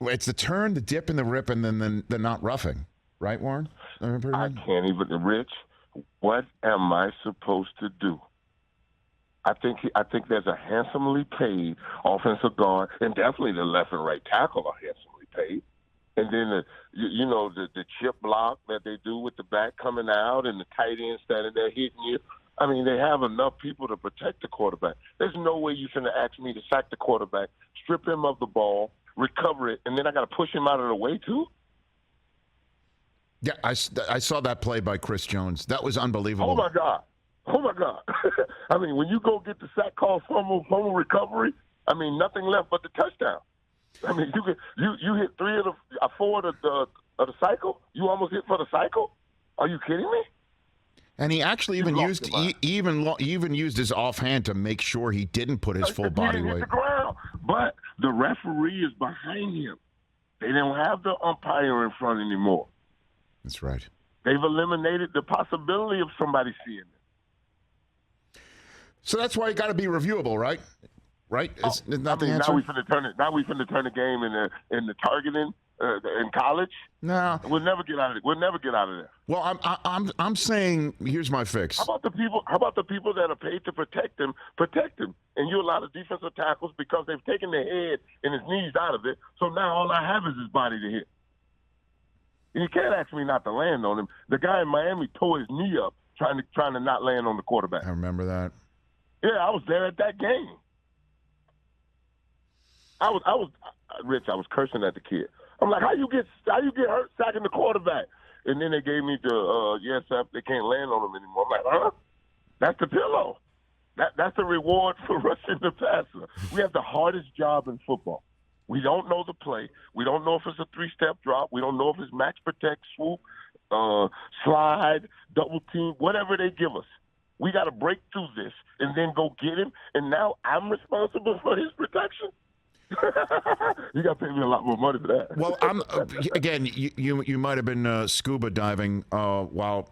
It's the turn, the dip, and the rip, and then the not roughing. Right, Warren? I can't even, Rich. What am I supposed to do? I think there's a handsomely paid offensive guard, and definitely the left and right tackle are handsomely paid. And then the chip block that they do with the back coming out, and the tight end standing there hitting you. I mean, they have enough people to protect the quarterback. There's no way you're going to ask me to sack the quarterback, strip him of the ball, recover it, and then I got to push him out of the way too. Yeah, I saw that play by Chris Jones. That was unbelievable. Oh, my God. I mean, when you go get the sack call, fumble recovery, I mean, nothing left but the touchdown. I mean, you hit four of the cycle? You almost hit for the cycle? Are you kidding me? And he actually even used his offhand to make sure he didn't put his full body weight. Hit the ground. But the referee is behind him. They don't have the umpire in front anymore. That's right. They've eliminated the possibility of somebody seeing it. So that's why you got to be reviewable, right? Right? It's not the answer. Now we finna turn the game in the targeting in college. No, we'll never get out of it. We'll never get out of there. Well, I'm saying here's my fix. How about the people that are paid to protect him? Protect him, and you allow the defensive tackles because they've taken their head and his knees out of it. So now all I have is his body to hit. And you can't ask me not to land on him. The guy in Miami tore his knee up trying to not land on the quarterback. I remember that. Yeah, I was there at that game. I was Rich. I was cursing at the kid. I'm like, how you get hurt sacking the quarterback? And then they gave me the Sapp, they can't land on him anymore. I'm like, huh? That's the pillow. That's the reward for rushing the passer. We have the hardest job in football. We don't know the play. We don't know if it's a three-step drop. We don't know if it's match protect, swoop, slide, double team, whatever they give us. We got to break through this and then go get him. And now I'm responsible for his protection. You got to pay me a lot more money for that. Well, again, you might have been scuba diving while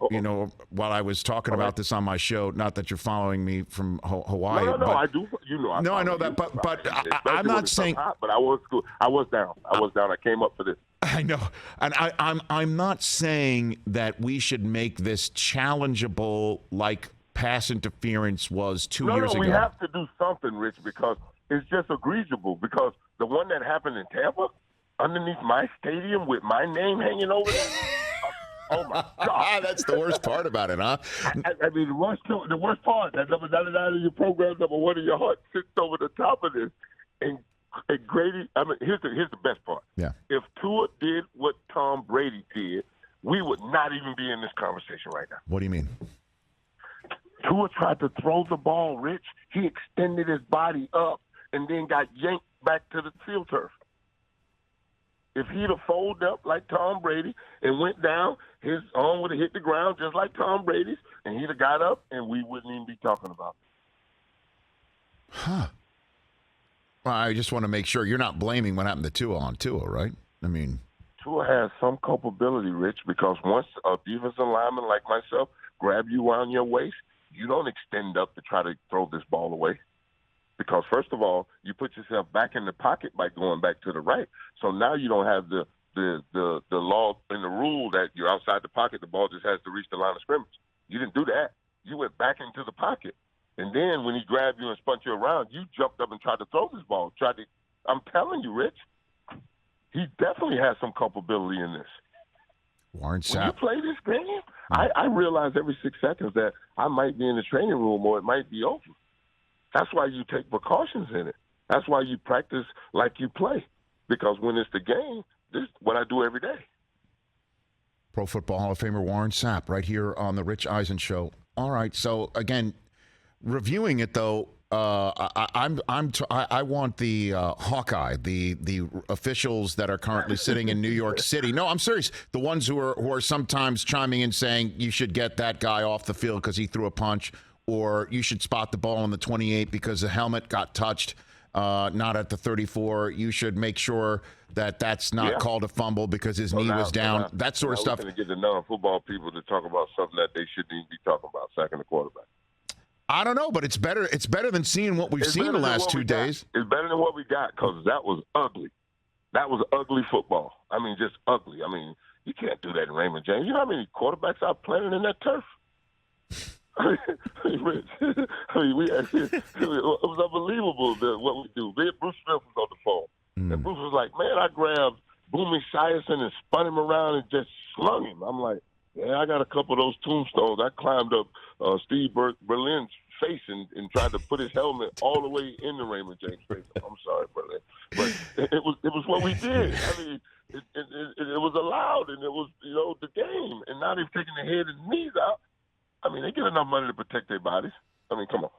I was talking about this on my show. Not that you're following me from Hawaii. No, I do. I know that, but I'm not saying. Hot, but I was down. I came up for this. I know, and I'm not saying that we should make this challengeable like pass interference was 2 years ago. No, we have to do something, Rich, because it's just egregious. Because the one that happened in Tampa, underneath my stadium with my name hanging over there. Oh my God! That's the worst part about it, huh? I mean, the worst part. That number 99 of your program, number one of your heart, sits over the top of this. And Grady, I mean, here's the best part. Yeah. If Tua did what Tom Brady did, we would not even be in this conversation right now. What do you mean? Tua tried to throw the ball, Rich. He extended his body up and then got yanked back to the field turf. If he'd have folded up like Tom Brady and went down, his arm would have hit the ground just like Tom Brady's, and he'd have got up, and we wouldn't even be talking about it. Huh. Well, I just want to make sure you're not blaming what happened to Tua on Tua, right? I mean, Tua has some culpability, Rich, because once a defensive lineman like myself grab you around your waist, you don't extend up to try to throw this ball away. Because, first of all, you put yourself back in the pocket by going back to the right. So now you don't have the law and the rule that you're outside the pocket, the ball just has to reach the line of scrimmage. You didn't do that. You went back into the pocket. And then when he grabbed you and spun you around, you jumped up and tried to throw this ball. I'm telling you, Rich, he definitely has some culpability in this. Warren Sapp. When you play this game, I realize every 6 seconds that I might be in the training room or it might be over. That's why you take precautions in it. That's why you practice like you play. Because when it's the game, this is what I do every day. Pro Football Hall of Famer Warren Sapp right here on the Rich Eisen Show. All right, so again, reviewing it though, I want the Hawkeye, the officials that are currently sitting in New York City. No, I'm serious. The ones who are sometimes chiming in saying you should get that guy off the field because he threw a punch, or you should spot the ball on the 28 because the helmet got touched, not at the 34. You should make sure that that's not called a fumble because his knee was down. That sort of stuff. We're going to get the non-football people to talk about something that they shouldn't even be talking about, sacking the quarterback. I don't know, but it's better. It's better than seeing what we've seen the last 2 days. It's better than what we got because that was ugly. That was ugly football. I mean, just ugly. I mean, you can't do that in Raymond James. You know how many quarterbacks are playing in that turf? I mean, Rich, it was unbelievable what we do. Bruce Smith was on the phone, and Bruce was like, "Man, I grabbed Boomy Shiason and spun him around and just slung him." I'm like, "Yeah, I got a couple of those tombstones. I climbed up Steve Berlin's face and tried to put his helmet all the way into Raymond James' face." I'm sorry, Berlin, but it was what we did. I mean, it was allowed, and it was the game. And now they've taken the head and knees out. I mean, they get enough money to protect their bodies. I mean, come on.